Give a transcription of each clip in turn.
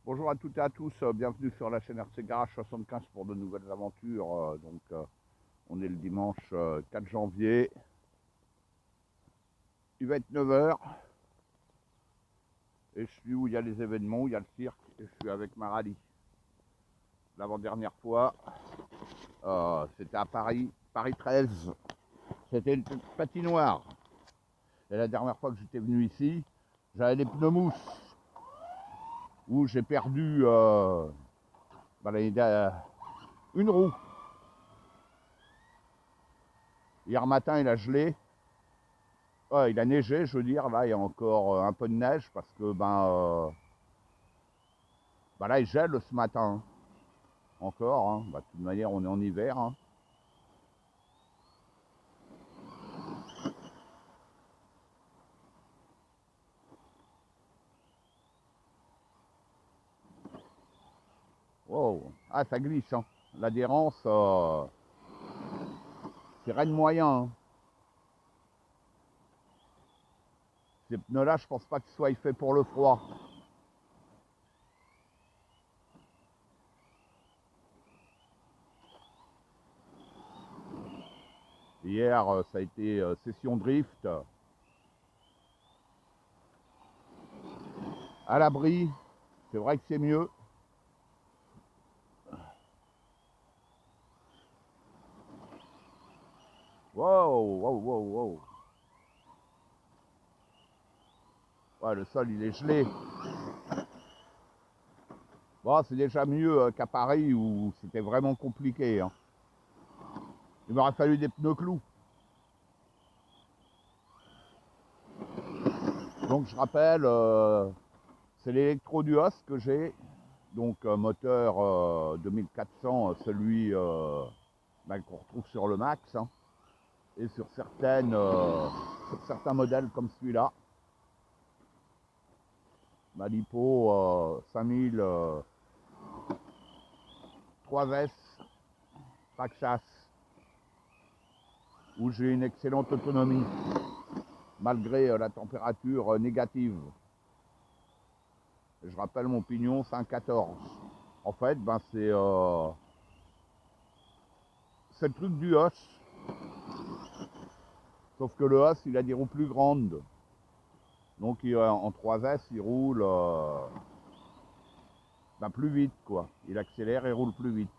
Bonjour à toutes et à tous, bienvenue sur la chaîne RC Garage 75 pour de nouvelles aventures. On est le dimanche 4 janvier, il va être 9 heures et je suis où il y a les événements, où il y a le cirque et je suis avec ma rallye. L'avant-dernière fois, c'était à Paris, Paris 13, c'était une patinoire. Et la dernière fois que j'étais venu ici, j'avais des pneus mousse où j'ai perdu une roue. Hier matin, il a gelé. Ouais, il a neigé, je veux dire, là il y a encore un peu de neige parce que là il gèle ce matin. Encore, hein. De toute manière on est en hiver. Hein. Wow. Ah ça glisse, hein. L'adhérence, c'est rien de moyen. Hein. Ces pneus-là, je pense pas qu'ils soient faits pour le froid. Hier, ça a été session drift. À l'abri, c'est vrai que c'est mieux. Wow, wow, wow, wow. Ouais, le sol, il est gelé. Bon, c'est déjà mieux qu'à Paris où c'était vraiment compliqué. Hein. Il m'aurait fallu des pneus clous. Donc, je rappelle, c'est l'électro duos que j'ai. Donc, moteur 2400, celui qu'on retrouve sur le Max. Hein, et sur certains modèles comme celui-là. Malipo 5000 3S Traxxas où j'ai une excellente autonomie malgré la température négative. Et je rappelle mon pignon 514. En fait, c'est le truc du Os. Sauf que le Os, il a des roues plus grandes. Donc en 3S, il roule plus vite, quoi. Il accélère et roule plus vite.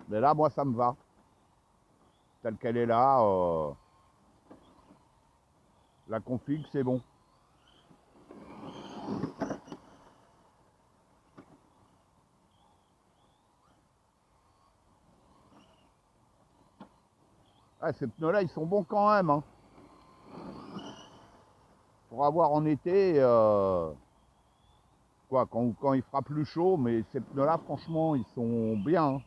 Mais là, moi, ça me va. Telle qu'elle est là, la config, c'est bon. Ah, ces pneus-là, ils sont bons quand même. Hein. Pour avoir en été, quand il fera plus chaud, mais ces pneus-là, franchement, ils sont bien. Hein.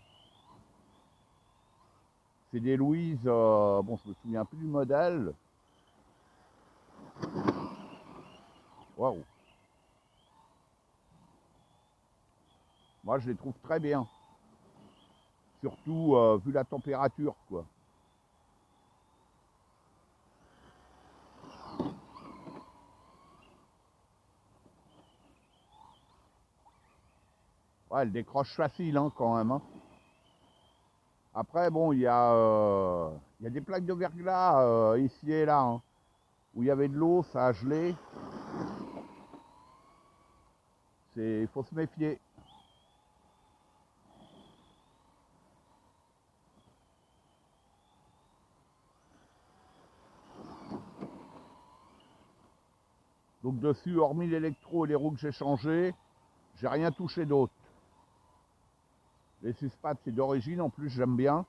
C'est des Louise, bon, je me souviens plus du modèle. Waouh. Moi, je les trouve très bien. Surtout vu la température, quoi. Ouais, elle décroche facile, hein, quand même. Hein. Après, bon, il y a des plaques de verglas ici et là, hein, où il y avait de l'eau, ça a gelé. Il faut se méfier. Donc dessus, hormis l'électro et les roues que j'ai changées, j'ai rien touché d'autre. Les suspats, c'est d'origine, en plus j'aime bien.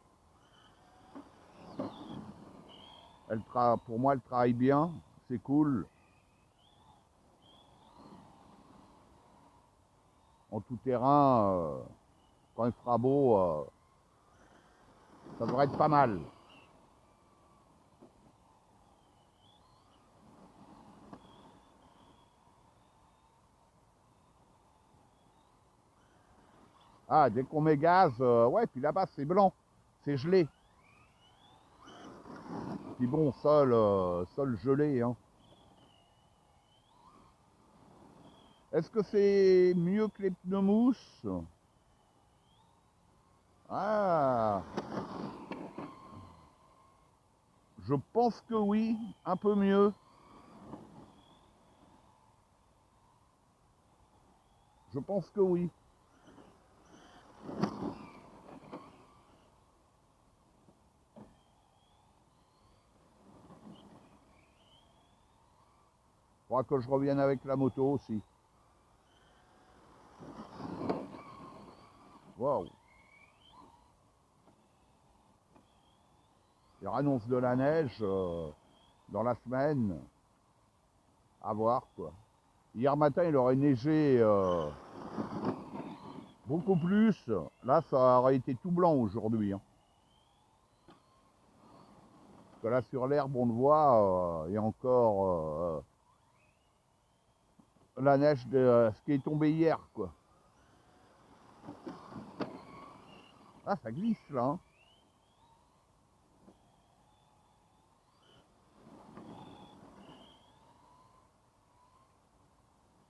Pour moi, elle travaille bien, c'est cool. En tout terrain, quand il fera beau, ça devrait être pas mal. Ah, dès qu'on met gaz, ouais, puis là-bas c'est blanc, c'est gelé. Puis bon, sol gelé, hein. Est-ce que c'est mieux que les pneus mousse? Ah, je pense que oui, un peu mieux. Je pense que oui. Faudra que je revienne avec la moto aussi. Waouh. Il annonce de la neige dans la semaine. À voir quoi. Hier matin, il aurait neigé beaucoup plus. Là, ça aurait été tout blanc aujourd'hui. Hein. Parce que là, sur l'herbe, on le voit, il y a encore la neige de ce qui est tombé hier, quoi. Ah, ça glisse là. Hein.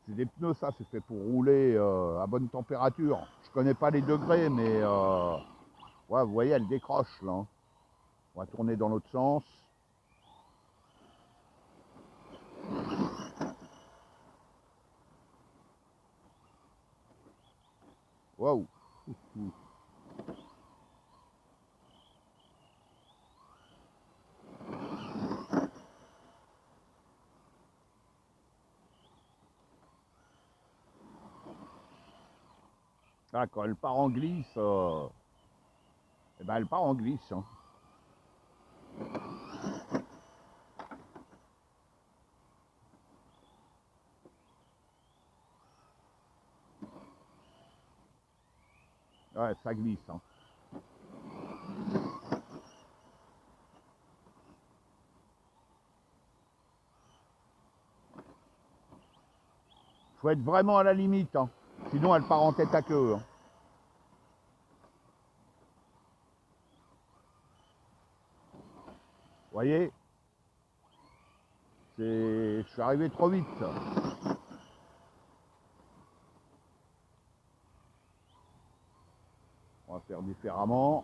C'est des pneus, ça, c'est fait pour rouler à bonne température. Je connais pas les degrés, mais ouais, vous voyez, elle décroche là. Hein. On va tourner dans l'autre sens. Waouh. Ah, quand elle part en glisse, eh ben elle part en glisse. Hein. Ouais, ça glisse. Hein. Faut être vraiment à la limite. Hein. Sinon, elle part en tête à queue. Hein. Vous voyez, je suis arrivé trop vite. On va faire différemment.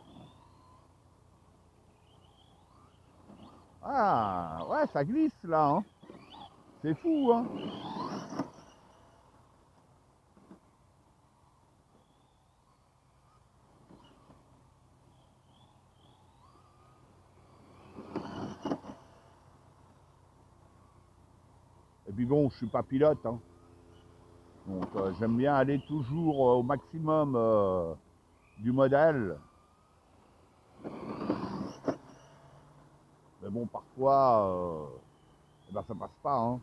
Ah, ouais, ça glisse là. Hein. C'est fou, hein. Et puis bon, je suis pas pilote. Hein. Donc j'aime bien aller toujours au maximum du modèle. Mais bon, parfois, eh ben, ça passe pas. Hein.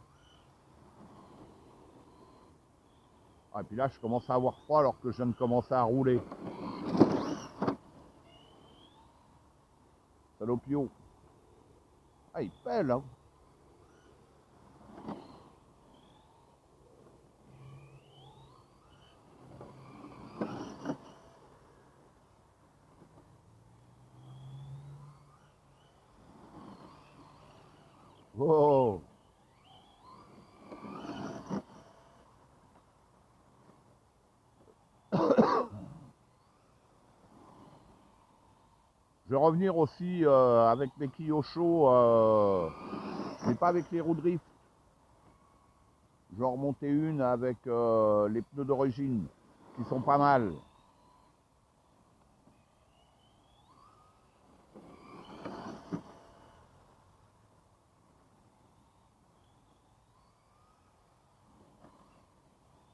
Ah, et puis là, je commence à avoir froid alors que je viens de commencer à rouler. Salopio. Ah, il pèle, hein. Oh. Je vais revenir aussi avec mes Kyosho, mais pas avec les roues drift. Je vais en remonter une avec les pneus d'origine, qui sont pas mal.